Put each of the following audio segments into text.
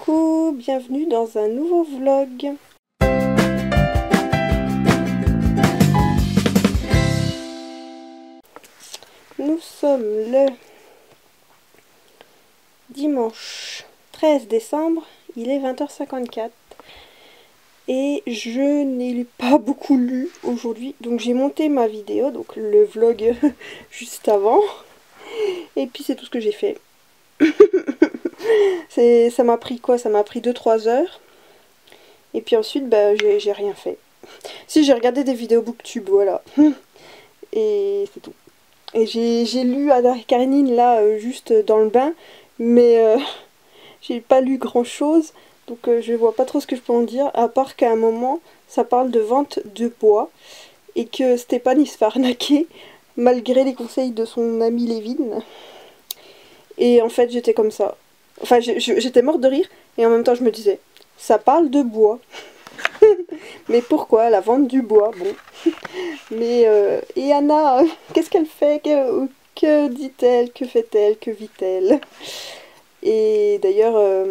Coucou, bienvenue dans un nouveau vlog. Nous sommes le dimanche 13 décembre, il est 20h54 et je n'ai pas beaucoup lu aujourd'hui, donc j'ai monté ma vidéo, donc le vlog juste avant, et puis c'est tout ce que j'ai fait. Ça m'a pris quoi? Ça m'a pris 2-3 heures. Et puis ensuite, bah, j'ai rien fait. Si, j'ai regardé des vidéos booktube, voilà. Et c'est tout. Et j'ai lu Anna Karenine là, juste dans le bain. Mais j'ai pas lu grand chose. Donc je vois pas trop ce que je peux en dire. À part qu'à un moment, ça parle de vente de bois. Et que Stéphane il se fait arnaquer. Malgré les conseils de son ami Lévin. Et en fait, j'étais comme ça. Enfin, j'étais morte de rire. Et en même temps, je me disais, ça parle de bois. Mais pourquoi la vente du bois? Bon. Mais et Anna, qu'est-ce qu'elle fait? Que dit-elle? Que fait-elle? Que vit-elle? Et d'ailleurs,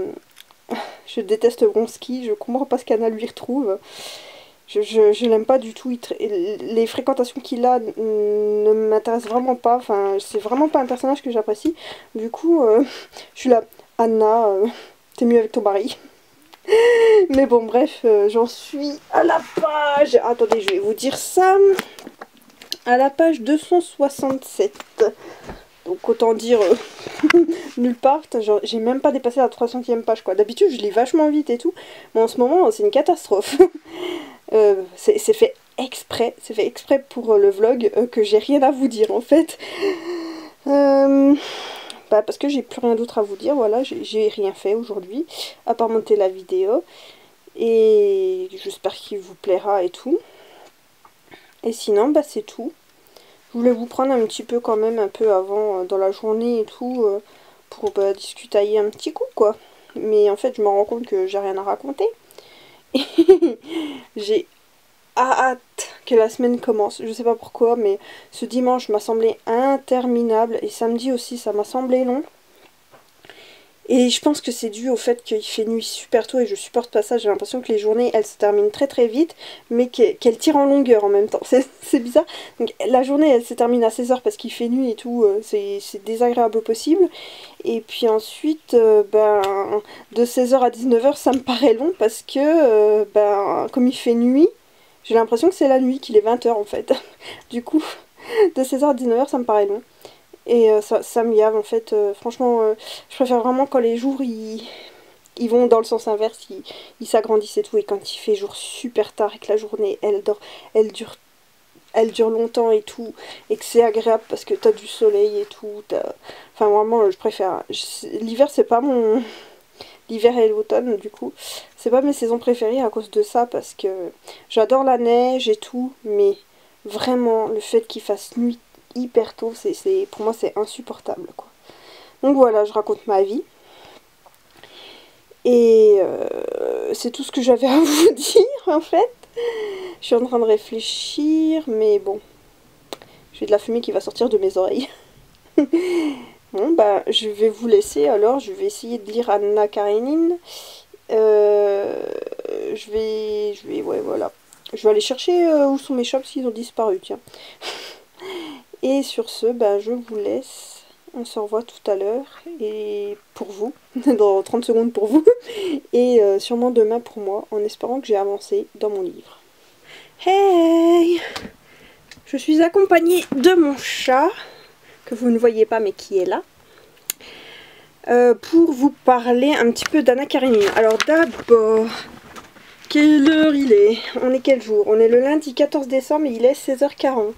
je déteste Wronski. Je comprends pas ce qu'Anna lui retrouve. Je l'aime pas du tout. Les fréquentations qu'il a ne m'intéressent vraiment pas. Enfin, c'est vraiment pas un personnage que j'apprécie. Du coup, je suis là. Anna, t'es mieux avec ton mari. Mais bon, bref, j'en suis à la page... Attendez, je vais vous dire ça. À la page 267. Donc autant dire nulle part. J'ai même pas dépassé la 300e page, quoi. D'habitude, je lis vachement vite et tout. Mais en ce moment, c'est une catastrophe. C'est fait exprès. C'est fait exprès pour le vlog que j'ai rien à vous dire, en fait. Bah parce que j'ai plus rien d'autre à vous dire, voilà, j'ai rien fait aujourd'hui, à part monter la vidéo. Et j'espère qu'il vous plaira et tout. Et sinon, bah c'est tout. Je voulais vous prendre un petit peu quand même, un peu avant, dans la journée et tout, pour discutailler un petit coup, quoi. Mais en fait, je me rends compte que j'ai rien à raconter. J'ai hâte que la semaine commence. Je sais pas pourquoi, mais ce dimanche m'a semblé interminable. Et samedi aussi, ça m'a semblé long. Et je pense que c'est dû au fait qu'il fait nuit super tôt et je supporte pas ça. J'ai l'impression que les journées, elles se terminent très très vite, mais qu'elles tirent en longueur en même temps. C'est bizarre. Donc la journée, elle se termine à 16h parce qu'il fait nuit et tout. C'est désagréable au possible. Et puis ensuite, ben, de 16h à 19h, ça me paraît long parce que, ben, comme il fait nuit, j'ai l'impression que c'est la nuit, qu'il est 20h en fait. Du coup, de 16h à 19h, ça me paraît long. Et ça me gave en fait, franchement, je préfère vraiment quand les jours ils vont dans le sens inverse, ils s'agrandissent et tout, et quand il fait jour super tard et que la journée elle dure longtemps et tout, et que c'est agréable parce que t'as du soleil et tout, enfin vraiment je préfère, l'hiver c'est pas mon... L'hiver et l'automne du coup, c'est pas mes saisons préférées à cause de ça, parce que j'adore la neige et tout, mais vraiment le fait qu'il fasse nuit hyper tôt, pour moi c'est insupportable quoi. Donc voilà, je raconte ma vie. Et c'est tout ce que j'avais à vous dire en fait. Je suis en train de réfléchir, mais bon. J'ai de la fumée qui va sortir de mes oreilles. Bon bah je vais vous laisser alors, je vais essayer de lire Anna Karenine. Ouais voilà. Je vais aller chercher où sont mes chats parce qu'ils ont disparu, tiens. Et sur ce, bah, je vous laisse. On se revoit tout à l'heure. Et pour vous, dans 30 secondes pour vous. Et sûrement demain pour moi, en espérant que j'ai avancé dans mon livre. Hey! Je suis accompagnée de mon chat, que vous ne voyez pas mais qui est là. Pour vous parler un petit peu d'Anna Karenine. Alors d'abord, quelle heure il est? On est quel jour? On est le lundi 14 décembre et il est 16h40.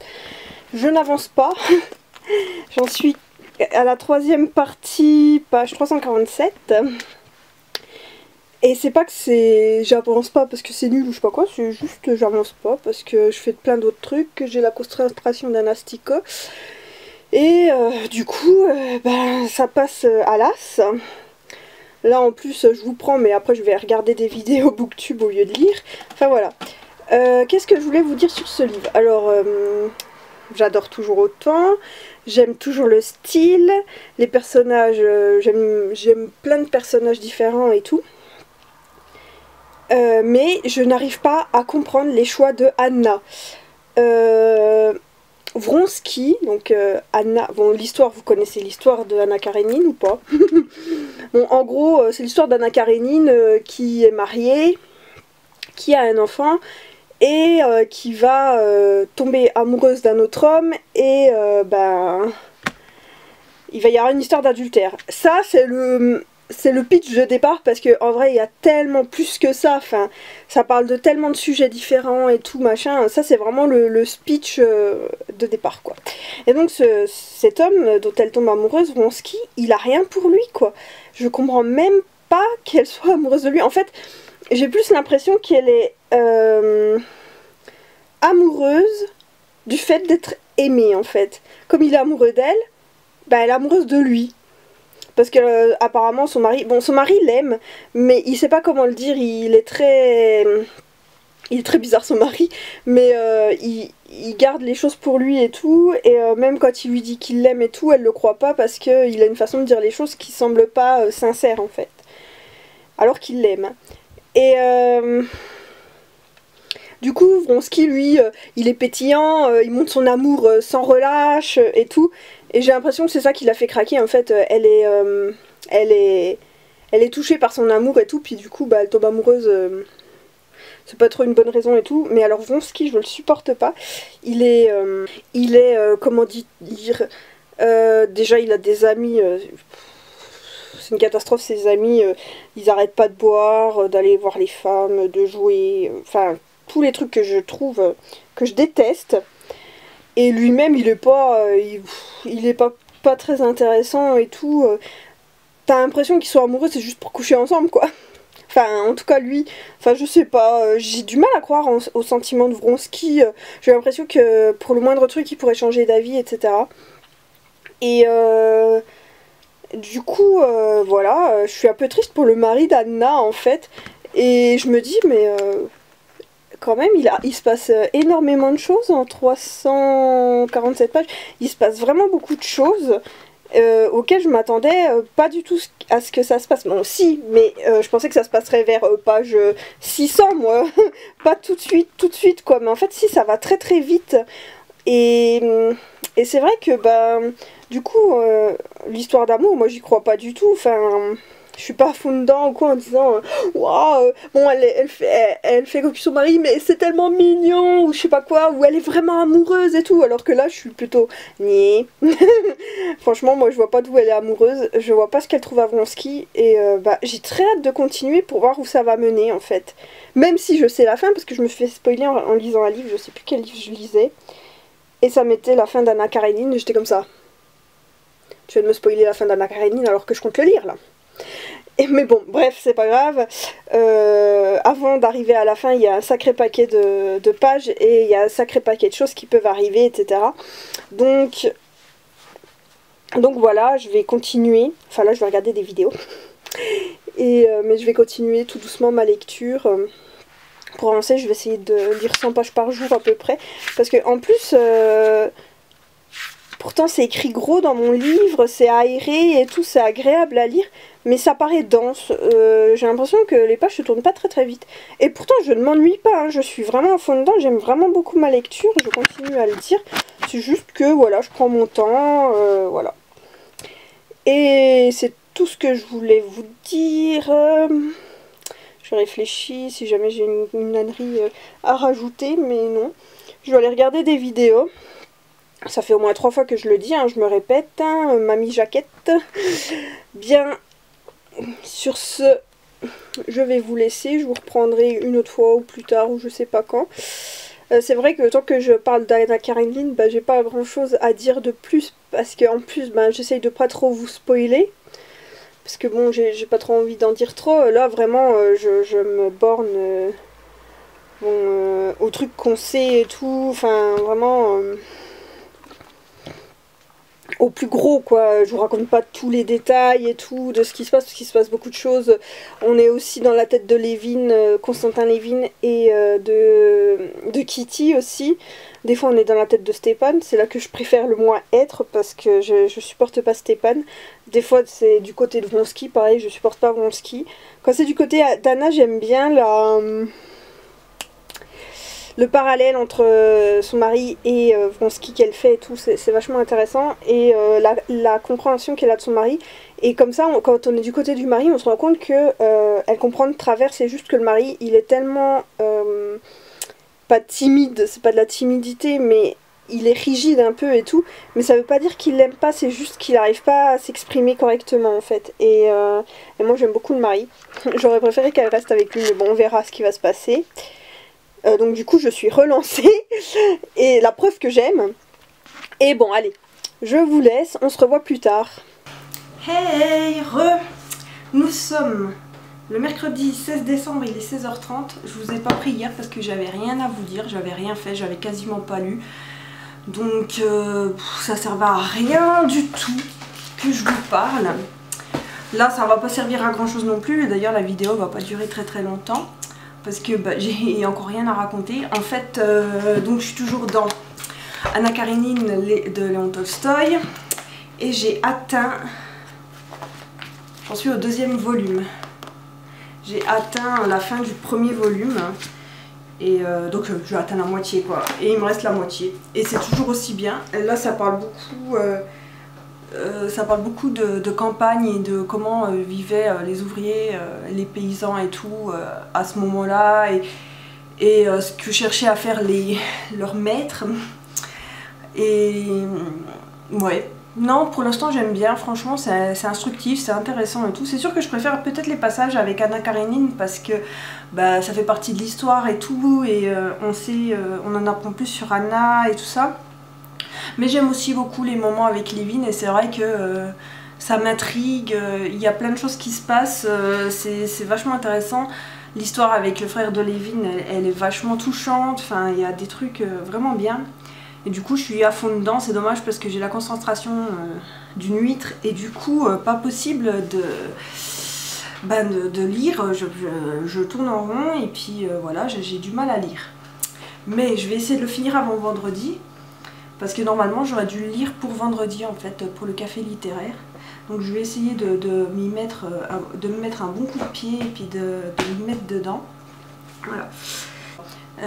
Je n'avance pas. J'en suis à la 3e partie, page 347. Et c'est pas que j'avance pas parce que c'est nul ou je sais pas quoi, c'est juste j'avance pas parce que je fais plein d'autres trucs, que j'ai la concentration d'un asticot. Et du coup, ben, ça passe à l'as. Là en plus je vous prends, mais après je vais regarder des vidéos booktube au lieu de lire. Enfin voilà. Qu'est-ce que je voulais vous dire sur ce livre? Alors, j'adore toujours autant. J'aime toujours le style. Les personnages, j'aime plein de personnages différents et tout. mais je n'arrive pas à comprendre les choix de Anna. Vronsky, donc Anna, bon l'histoire, vous connaissez l'histoire de Anna Karénine ou pas? Bon, en gros, c'est l'histoire d'Anna Karénine qui est mariée, qui a un enfant et qui va tomber amoureuse d'un autre homme et ben il va y avoir une histoire d'adultère. Ça c'est le pitch de départ parce que en vrai il y a tellement plus que ça, enfin ça parle de tellement de sujets différents et tout machin, ça c'est vraiment le speech de départ quoi. Et donc cet homme dont elle tombe amoureuse, Vronsky, il a rien pour lui quoi. Je comprends même pas qu'elle soit amoureuse de lui. En fait j'ai plus l'impression qu'elle est amoureuse du fait d'être aimée en fait. Comme il est amoureux d'elle, bah elle est amoureuse de lui. Parce que apparemment son mari, bon son mari l'aime, mais il sait pas comment le dire, il est très bizarre son mari, mais il garde les choses pour lui et tout, et même quand il lui dit qu'il l'aime et tout, elle le croit pas parce qu'il a une façon de dire les choses qui semble pas sincère en fait, alors qu'il l'aime. Et du coup, Vronsky, lui, il est pétillant, il montre son amour sans relâche et tout. Et j'ai l'impression que c'est ça qui l'a fait craquer. En fait, elle est touchée par son amour et tout. Puis du coup, bah, elle tombe amoureuse. C'est pas trop une bonne raison et tout. Mais alors Vronsky, je le supporte pas. Il est comment dire... déjà, il a des amis... c'est une catastrophe, ses amis. Ils arrêtent pas de boire, d'aller voir les femmes, de jouer... Enfin... tous les trucs que je trouve que je déteste, et lui-même il est pas il est pas très intéressant et tout. T'as l'impression qu'ils sont amoureux, c'est juste pour coucher ensemble quoi. Enfin en tout cas lui, enfin je sais pas, j'ai du mal à croire au sentiment de Vronsky. J'ai l'impression que pour le moindre truc il pourrait changer d'avis, etc. Et du coup voilà, je suis un peu triste pour le mari d'Anna en fait, et je me dis mais quand même, il se passe énormément de choses en 347 pages. Il se passe vraiment beaucoup de choses auxquelles je m'attendais pas du tout à ce que ça se passe. Bon, si, mais je pensais que ça se passerait vers page 600, moi. Pas tout de suite, quoi. Mais en fait, si, ça va très très vite. Et, et c'est vrai que, bah, du coup, l'histoire d'amour, moi, j'y crois pas du tout. Enfin... je suis pas à fond dedans ou quoi en disant waouh, bon elle fait cocu son mari mais c'est tellement mignon ou je sais pas quoi, ou elle est vraiment amoureuse et tout, alors que là je suis plutôt niais. Franchement moi je vois pas d'où elle est amoureuse, je vois pas ce qu'elle trouve à Vronsky, et bah j'ai très hâte de continuer pour voir où ça va mener en fait. Même si je sais la fin parce que je me suis fait spoiler en lisant un livre, je sais plus quel livre je lisais, et ça mettait la fin d'Anna Karénine, et j'étais comme ça. Tu viens de me spoiler la fin d'Anna Karénine alors que je compte le lire là. Mais bon, bref, c'est pas grave. Avant d'arriver à la fin, il y a un sacré paquet de pages et il y a un sacré paquet de choses qui peuvent arriver, etc. Donc voilà, je vais continuer. Enfin là, je vais regarder des vidéos. Mais je vais continuer tout doucement ma lecture. Pour avancer, je vais essayer de lire 100 pages par jour à peu près. Parce que en plus... pourtant c'est écrit gros dans mon livre, c'est aéré et tout, c'est agréable à lire, mais ça paraît dense. J'ai l'impression que les pages se tournent pas très très vite. Et pourtant je ne m'ennuie pas, hein, je suis vraiment à fond dedans, j'aime vraiment beaucoup ma lecture, je continue à le dire. C'est juste que voilà, je prends mon temps, voilà. Et c'est tout ce que je voulais vous dire. Je réfléchis si jamais j'ai une ânerie à rajouter, mais non. Je vais aller regarder des vidéos. Ça fait au moins 3 fois que je le dis, hein, je me répète, hein, mamie Jaquette. Bien, sur ce, je vais vous laisser, je vous reprendrai une autre fois ou plus tard, ou je sais pas quand. C'est vrai que tant que je parle d'Anna Karénine, bah, j'ai pas grand chose à dire de plus, parce qu'en plus, bah, j'essaye de pas trop vous spoiler. Parce que bon, j'ai pas trop envie d'en dire trop. Là, vraiment, je me borne bon, aux trucs qu'on sait et tout. Enfin, vraiment... au plus gros quoi. Je vous raconte pas tous les détails et tout de ce qui se passe, parce qu'il se passe beaucoup de choses. On est aussi dans la tête de Levin, Constantin Levin, et de Kitty aussi. Des fois on est dans la tête de Stepan, c'est là que je préfère le moins être parce que je supporte pas Stepan. Des fois c'est du côté de Vronsky, pareil, je supporte pas Vronsky. Quand c'est du côté d'Anna, j'aime bien le parallèle entre son mari et Vronsky qu'elle fait et tout, c'est vachement intéressant. Et la compréhension qu'elle a de son mari. Et comme ça, quand on est du côté du mari, on se rend compte que elle comprend de travers, c'est juste que le mari, il est tellement... pas timide, c'est pas de la timidité, mais il est rigide un peu et tout, mais ça veut pas dire qu'il l'aime pas, c'est juste qu'il arrive pas à s'exprimer correctement en fait. Et moi j'aime beaucoup le mari, j'aurais préféré qu'elle reste avec lui, mais bon on verra ce qui va se passer. Donc du coup je suis relancée, et la preuve que j'aime. Et bon allez, je vous laisse, on se revoit plus tard. Hey, nous sommes... le mercredi 16 décembre, il est 16h30, je vous ai pas pris hier parce que j'avais rien à vous dire, j'avais rien fait, j'avais quasiment pas lu. Donc ça servait à rien du tout que je vous parle. Là ça va pas servir à grand chose non plus, et d'ailleurs la vidéo va pas durer très longtemps. Parce que j'ai encore rien à raconter. En fait, donc je suis toujours dans Anna Karénine de Léon Tolstoï. Et j'ai atteint... j'en suis au 2e volume. J'ai atteint la fin du 1er volume. Et donc je vais atteindre la moitié quoi. Et il me reste la moitié. Et c'est toujours aussi bien. Et là ça parle beaucoup de campagne et de comment vivaient les ouvriers, les paysans et tout à ce moment-là. Et ce que cherchaient à faire leurs maîtres. Et ouais. Non, pour l'instant j'aime bien, franchement c'est instructif, c'est intéressant et tout. C'est sûr que je préfère peut-être les passages avec Anna Karénine parce que ça fait partie de l'histoire et tout, et on en apprend plus sur Anna et tout ça. Mais j'aime aussi beaucoup les moments avec Levin, et c'est vrai que ça m'intrigue, il y a plein de choses qui se passent, c'est vachement intéressant. L'histoire avec le frère de Levin, elle est vachement touchante, enfin il y a des trucs vraiment bien. Et du coup je suis à fond dedans, c'est dommage parce que j'ai la concentration d'une huître et du coup pas possible de lire, je tourne en rond et puis voilà, j'ai du mal à lire. Mais je vais essayer de le finir avant vendredi, parce que normalement j'aurais dû le lire pour vendredi en fait, pour le café littéraire. Donc je vais essayer de me mettre un bon coup de pied et puis de m'y mettre dedans. Voilà.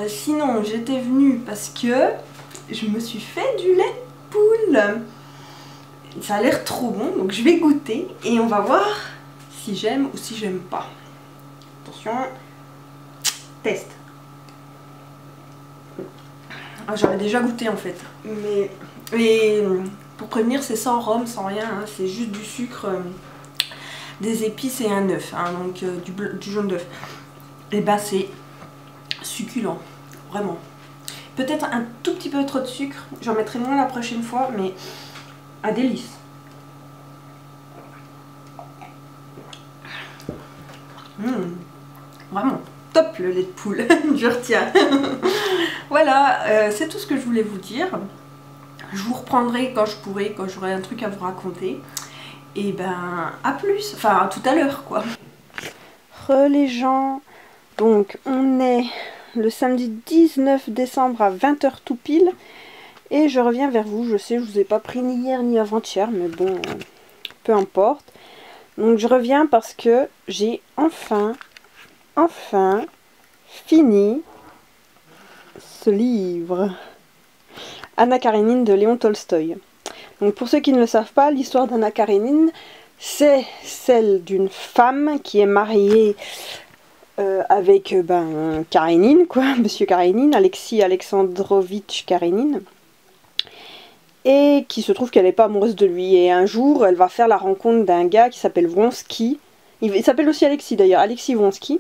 Sinon j'étais venue parce que je me suis fait du lait de poule. Ça a l'air trop bon, donc je vais goûter et on va voir si j'aime ou si j'aime pas. Attention, test. Ah, j'avais déjà goûté en fait, mais pour prévenir, c'est sans rhum, sans rien, hein, c'est juste du sucre, des épices et un œuf, hein, donc du jaune d'œuf. Et ben c'est succulent, vraiment. Peut-être un tout petit peu trop de sucre, j'en mettrai moins la prochaine fois, mais un délice. Vraiment top le lait de poule, je retiens. Voilà, c'est tout ce que je voulais vous dire. Je vous reprendrai quand je pourrai, quand j'aurai un truc à vous raconter. Et ben à plus, enfin à tout à l'heure quoi. Les gens, donc on est le samedi 19 décembre à 20h tout pile. Et je reviens vers vous, je sais je vous ai pas pris ni hier ni avant-hier, mais bon, peu importe. Donc je reviens parce que j'ai enfin fini ce livre. Anna Karénine de Léon Tolstoï. Donc pour ceux qui ne le savent pas, l'histoire d'Anna Karénine, c'est celle d'une femme qui est mariée avec Karénine, quoi, Monsieur Karénine, Alexis Alexandrovitch Karénine, et qui se trouve qu'elle n'est pas amoureuse de lui. Et un jour, elle va faire la rencontre d'un gars qui s'appelle Vronsky. Il s'appelle aussi Alexis d'ailleurs, Alexis Vronsky.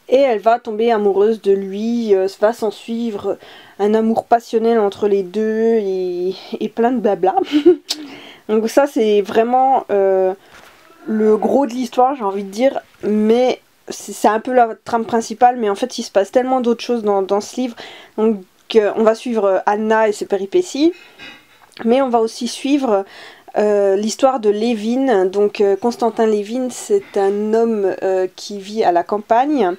Et elle va tomber amoureuse de lui, va s'en suivre un amour passionnel entre les deux et plein de blabla. Donc ça c'est vraiment le gros de l'histoire, j'ai envie de dire, mais c'est un peu la trame principale, mais en fait il se passe tellement d'autres choses dans ce livre. Donc on va suivre Anna et ses péripéties. Mais on va aussi suivre l'histoire de Lévin. Donc Constantin Lévin, c'est un homme qui vit à la campagne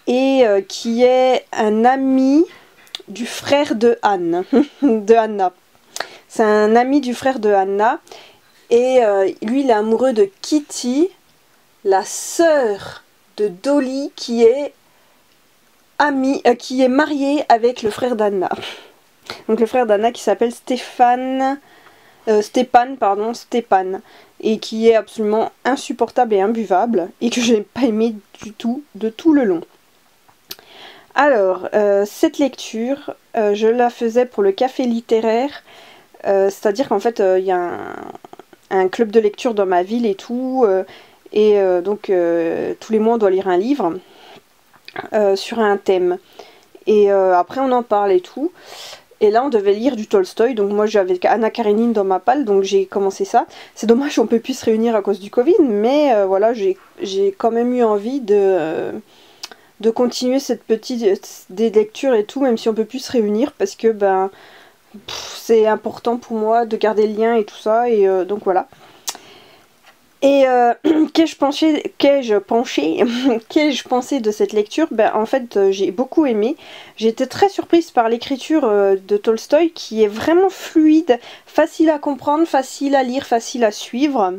et qui est un ami du frère de Anne, de Anna. C'est un ami du frère de Anna et lui il est amoureux de Kitty, la sœur de Dolly qui est mariée avec le frère d'Anna. Donc le frère d'Anna qui s'appelle Stéphane, et qui est absolument insupportable et imbuvable et que j'ai pas aimé du tout de tout le long. Alors cette lecture, je la faisais pour le café littéraire, c'est-à-dire qu'en fait il y a un club de lecture dans ma ville et tout, donc tous les mois on doit lire un livre sur un thème et après on en parle et tout. Et là on devait lire du Tolstoï, donc moi j'avais Anna Karénine dans ma palle, donc j'ai commencé ça. C'est dommage qu'on peut plus se réunir à cause du Covid, mais voilà, j'ai quand même eu envie de continuer cette petite des lectures et tout, même si on peut plus se réunir, parce que ben c'est important pour moi de garder le lien et tout ça, et donc voilà. Et qu'ai-je pensé de cette lecture? Ben, en fait, j'ai beaucoup aimé. J'ai été très surprise par l'écriture de Tolstoï qui est vraiment fluide, facile à comprendre, facile à lire, facile à suivre.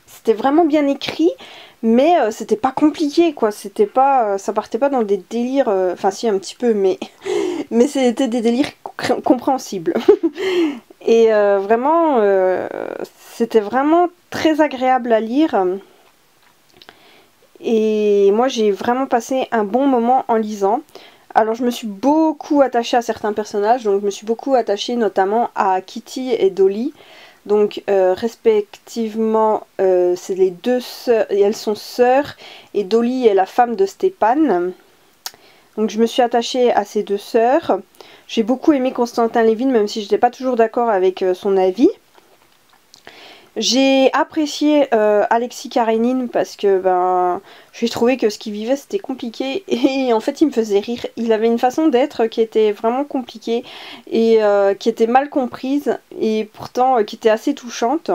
C'était vraiment bien écrit, mais c'était pas compliqué, quoi. C'était pas, ça partait pas dans des délires, enfin si un petit peu, mais c'était des délires compréhensibles. Et vraiment, c'était vraiment très agréable à lire. Et moi, j'ai vraiment passé un bon moment en lisant. Alors, je me suis beaucoup attachée à certains personnages. Donc, je me suis beaucoup attachée notamment à Kitty et Dolly. Donc, respectivement, c'est les deux sœurs. Elles sont sœurs. Et Dolly est la femme de Stéphane. Donc, je me suis attachée à ces deux sœurs. J'ai beaucoup aimé Constantin Lévin, même si je n'étais pas toujours d'accord avec son avis. J'ai apprécié Alexis Karénine parce que ben, j'ai trouvé que ce qu'il vivait c'était compliqué et en fait il me faisait rire. Il avait une façon d'être qui était vraiment compliquée et qui était mal comprise et pourtant qui était assez touchante.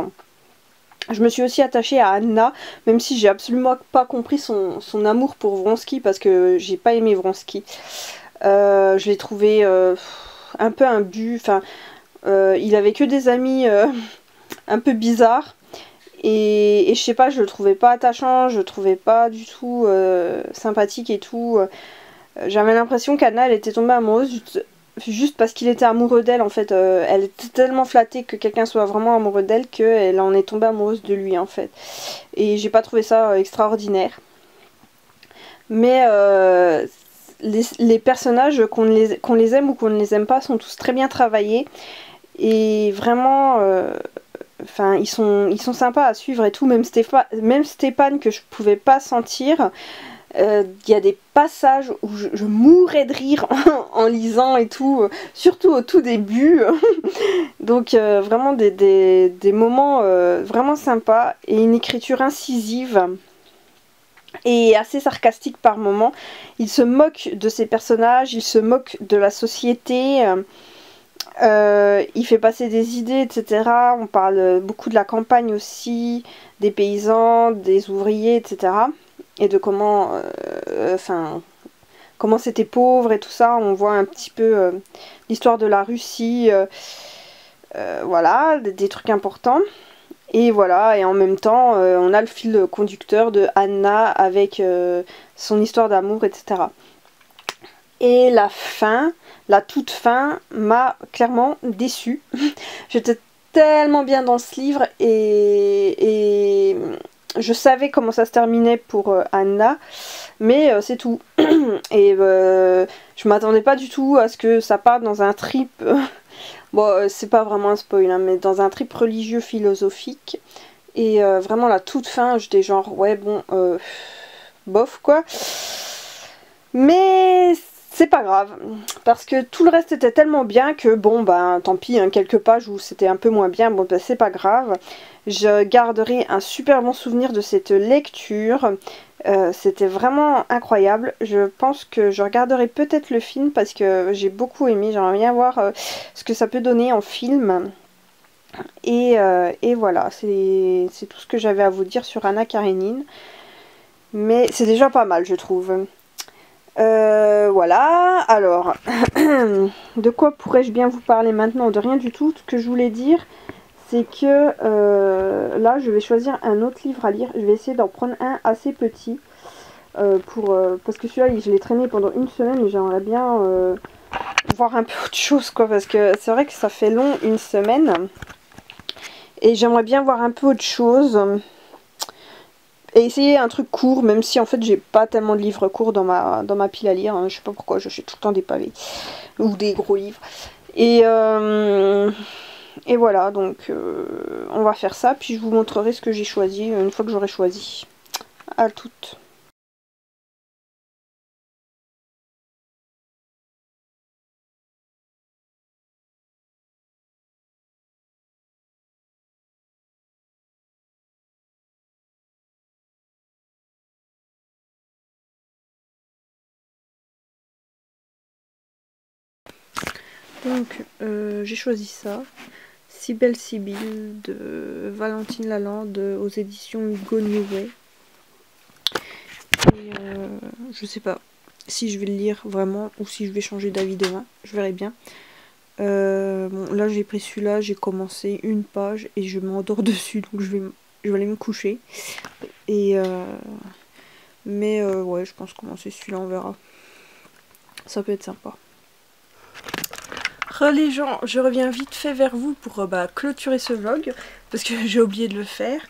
Je me suis aussi attachée à Anna, même si j'ai absolument pas compris son amour pour Vronsky parce que j'ai pas aimé Vronsky. Je l'ai trouvé un peu imbu, enfin il avait que des amis un peu bizarres et je sais pas, je le trouvais pas attachant, je le trouvais pas du tout sympathique et tout. J'avais l'impression qu'Anna elle était tombée amoureuse juste parce qu'il était amoureux d'elle en fait. Elle était tellement flattée que quelqu'un soit vraiment amoureux d'elle qu'elle en est tombée amoureuse de lui en fait. Et j'ai pas trouvé ça extraordinaire. Mais les personnages, qu'on les aime ou qu'on ne les aime pas, sont tous très bien travaillés. Et vraiment, enfin, ils sont sympas à suivre et tout. Même Stéphane que je pouvais pas sentir. Il y a des passages où je mourais de rire en lisant et tout. Surtout au tout début. Donc vraiment des moments vraiment sympas. Et une écriture incisive. Et assez sarcastique par moments. Il se moque de ses personnages, il se moque de la société, il fait passer des idées, etc. On parle beaucoup de la campagne aussi, des paysans, des ouvriers, etc. Et de comment, comment c'était pauvre et tout ça. On voit un petit peu l'histoire de la Russie, voilà, des trucs importants. Et voilà, et en même temps, on a le fil conducteur de Anna avec son histoire d'amour, etc. Et la fin, la toute fin, m'a clairement déçue. J'étais tellement bien dans ce livre et je savais comment ça se terminait pour Anna, mais c'est tout. Et je m'attendais pas du tout à ce que ça parte dans un trip... Bon, c'est pas vraiment un spoil, hein, mais dans un trip religieux philosophique. Et vraiment, la toute fin, j'étais genre, ouais, bon, bof, quoi. Mais c'est pas grave, parce que tout le reste était tellement bien que, bon, ben, tant pis, hein, quelques pages où c'était un peu moins bien, bon, ben, c'est pas grave. Je garderai un super bon souvenir de cette lecture. C'était vraiment incroyable. Je pense que je regarderai peut-être le film parce que j'ai beaucoup aimé. J'aimerais bien voir ce que ça peut donner en film. Et voilà, c'est tout ce que j'avais à vous dire sur Anna Karénine. Mais c'est déjà pas mal, je trouve. Voilà, alors, de quoi pourrais-je bien vous parler maintenant? De rien du tout. Ce que je voulais dire, c'est que là, je vais choisir un autre livre à lire. Je vais essayer d'en prendre un assez petit. Parce que celui-là, je l'ai traîné pendant une semaine et j'aimerais bien voir un peu autre chose, quoi. Parce que c'est vrai que ça fait long, une semaine. Et j'aimerais bien voir un peu autre chose. Et essayer un truc court, même si en fait j'ai pas tellement de livres courts dans ma pile à lire. Hein. Je sais pas pourquoi, j'achète tout le temps des pavés. Ou des gros livres. Et voilà, donc on va faire ça. Puis je vous montrerai ce que j'ai choisi une fois que j'aurai choisi. À toutes. Donc j'ai choisi ça. Si belle Sibylle de Valentine Lalande aux éditions Hugo New Way. Et je sais pas si je vais le lire vraiment ou si je vais changer d'avis demain. Je verrai bien. Bon, là j'ai pris celui-là, j'ai commencé une page et je m'endors dessus, donc je vais aller me coucher. Mais ouais, je pense commencer celui-là, on verra. Ça peut être sympa. Les gens, je reviens vite fait vers vous pour clôturer ce vlog, parce que j'ai oublié de le faire.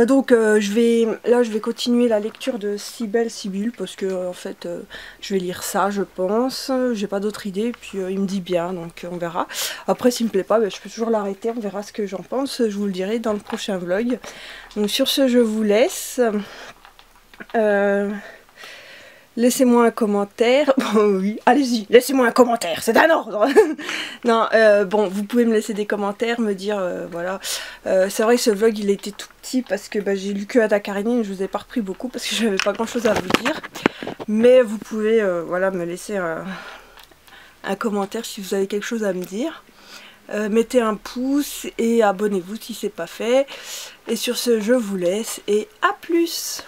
Donc je vais continuer la lecture de Si belle Sibylle, parce que en fait je vais lire ça, je pense. J'ai pas d'autre idée, puis il me dit bien, donc on verra. Après s'il me plaît pas, je peux toujours l'arrêter, on verra ce que j'en pense, je vous le dirai dans le prochain vlog. Donc sur ce, je vous laisse. Laissez-moi un commentaire. Oui, allez-y, laissez-moi un commentaire, c'est un ordre. Non, bon, vous pouvez me laisser des commentaires, me dire, voilà. C'est vrai que ce vlog, il était tout petit parce que j'ai lu que Anna Karénine, je vous ai pas repris beaucoup parce que j'avais pas grand-chose à vous dire. Mais vous pouvez, voilà, me laisser un commentaire si vous avez quelque chose à me dire. Mettez un pouce et abonnez-vous si c'est pas fait. Et sur ce, je vous laisse et à plus!